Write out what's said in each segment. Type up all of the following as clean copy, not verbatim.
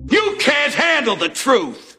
You can't handle the truth.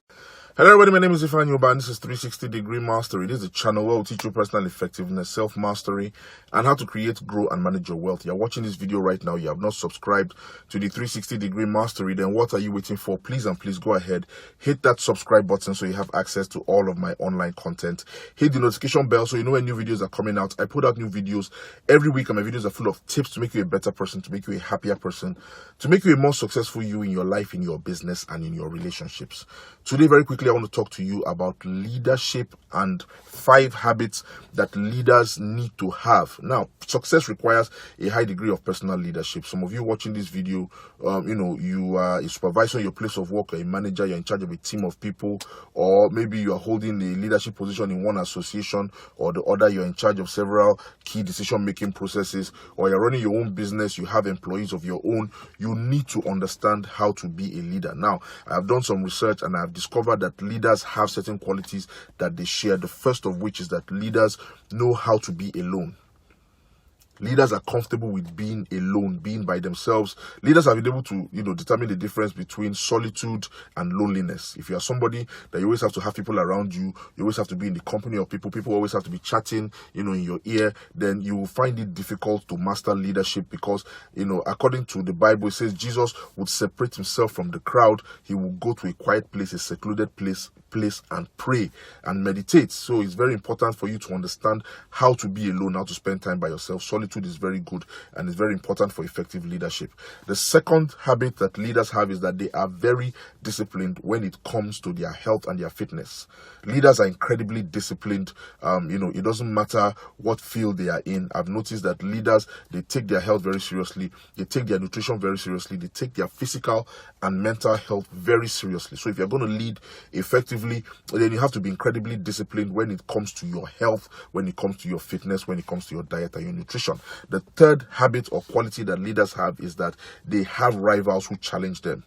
Hello everybody, my name is Ifan and this is 360 Degree Mastery. This is a channel where we'll teach you personal effectiveness, self-mastery, and how to create, grow, and manage your wealth. You're watching this video right now, you have not subscribed to the 360 Degree Mastery, then what are you waiting for? Please go ahead, hit that subscribe button so you have access to all of my online content. Hit the notification bell so you know when new videos are coming out. I put out new videos every week, and my videos are full of tips to make you a better person, to make you a happier person, to make you a more successful you in your life, in your business, and in your relationships. Today, very quickly, I want to talk to you about leadership and 5 habits that leaders need to have. Now, success requires a high degree of personal leadership. Some of you watching this video, you are a supervisor in your place of work, or a manager, you're in charge of a team of people, or maybe you are holding a leadership position in one association or the other, you're in charge of several key decision-making processes, or you're running your own business, you have employees of your own. You need to understand how to be a leader. Now, I have done some research and I have discovered that leaders have certain qualities that they share. The first of which is that leaders know how to be alone. Leaders are comfortable with being alone, being by themselves. Leaders have been able to, determine the difference between solitude and loneliness. If you are somebody that you always have to have people around you, you always have to be in the company of people, people always have to be chatting, in your ear, then you will find it difficult to master leadership because, according to the Bible, it says Jesus would separate himself from the crowd. He will go to a quiet place, a secluded place and pray and meditate. So it's very important for you to understand how to be alone, how to spend time by yourself. Solitude is very good and it's very important for effective leadership. The second habit that leaders have is that they are very disciplined when it comes to their health and their fitness. Leaders are incredibly disciplined. It doesn't matter what field they are in. I've noticed that leaders, they take their health very seriously. They take their nutrition very seriously. They take their physical and mental health very seriously. So if you're going to lead effectively, then you have to be incredibly disciplined when it comes to your health, when it comes to your fitness, when it comes to your diet and your nutrition. The third habit or quality that leaders have is that they have rivals who challenge them.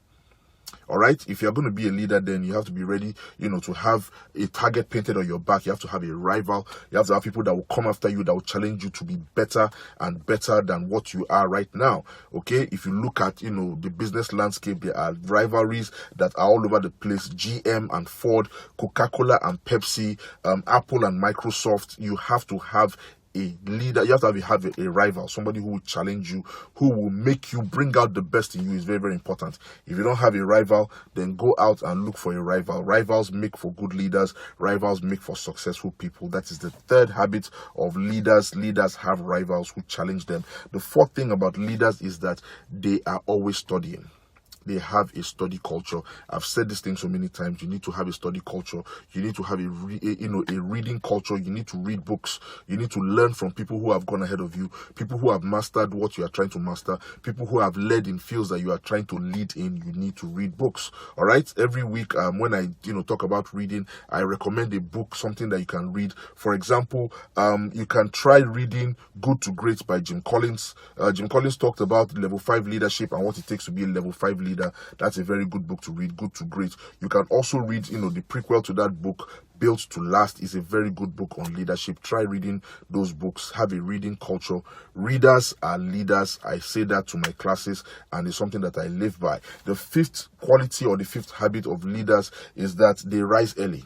All right, if you're going to be a leader, then you have to be ready, to have a target painted on your back. You have to have a rival. You have to have people that will come after you, that will challenge you to be better and better than what you are right now. Okay, if you look at, the business landscape, there are rivalries that are all over the place. GM and Ford, Coca-Cola and Pepsi, Apple and Microsoft. You have to have a leader, you have to have a rival, somebody who will challenge you, who will make you bring out the best in you. Is very, very important. If you don't have a rival, then go out and look for a rival. Rivals make for good leaders. Rivals make for successful people. That is the third habit of leaders. Leaders have rivals who challenge them. The fourth thing about leaders is that they are always studying. They have a study culture. I've said this thing so many times. You need to have a study culture. You need to have a reading culture. You need to read books. You need to learn from people who have gone ahead of you, people who have mastered what you are trying to master, people who have led in fields that you are trying to lead in. You need to read books. All right. Every week, when I talk about reading, I recommend a book, something that you can read. For example, you can try reading Good to Great by Jim Collins. Jim Collins talked about level 5 leadership and what it takes to be a level 5 leader. That's a very good book to read, Good to Great. You can also read, the prequel to that book, Built to Last, is a very good book on leadership. Try reading those books. Have a reading culture. Readers are leaders. I say that to my classes, and it's something that I live by. The fifth quality or the fifth habit of leaders is that they rise early.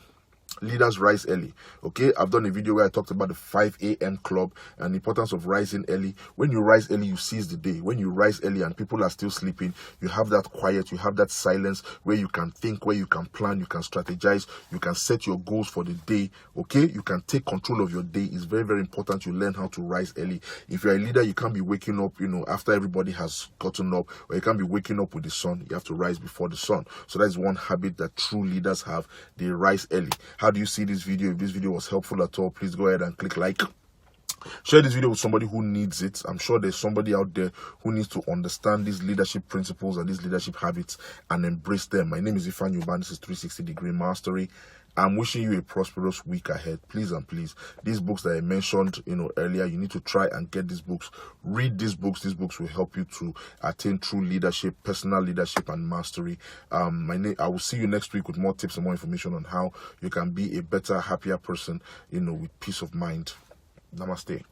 Leaders rise early. Okay, I've done a video where I talked about the 5 a.m. club and the importance of rising early. When you rise early, you seize the day. When you rise early and people are still sleeping, you have that quiet, you have that silence where you can think, where you can plan, you can strategize, you can set your goals for the day. Okay, you can take control of your day. It's very, very important you learn how to rise early. If you're a leader, you can't be waking up, after everybody has gotten up, or you can't be waking up with the sun. You have to rise before the sun. So that's one habit that true leaders have. They rise early. How do you see this video? If this video was helpful at all, please go ahead and click like. Share this video with somebody who needs it. I'm sure there's somebody out there who needs to understand these leadership principles and these leadership habits and embrace them. My name is Ifan Yuban. This is 360 Degree Mastery. I'm wishing you a prosperous week ahead. Please and please, these books that I mentioned, earlier, you need to try and get these books. Read these books. These books will help you to attain true leadership, personal leadership, and mastery. I will see you next week with more tips and more information on how you can be a better, happier person, with peace of mind. Namaste.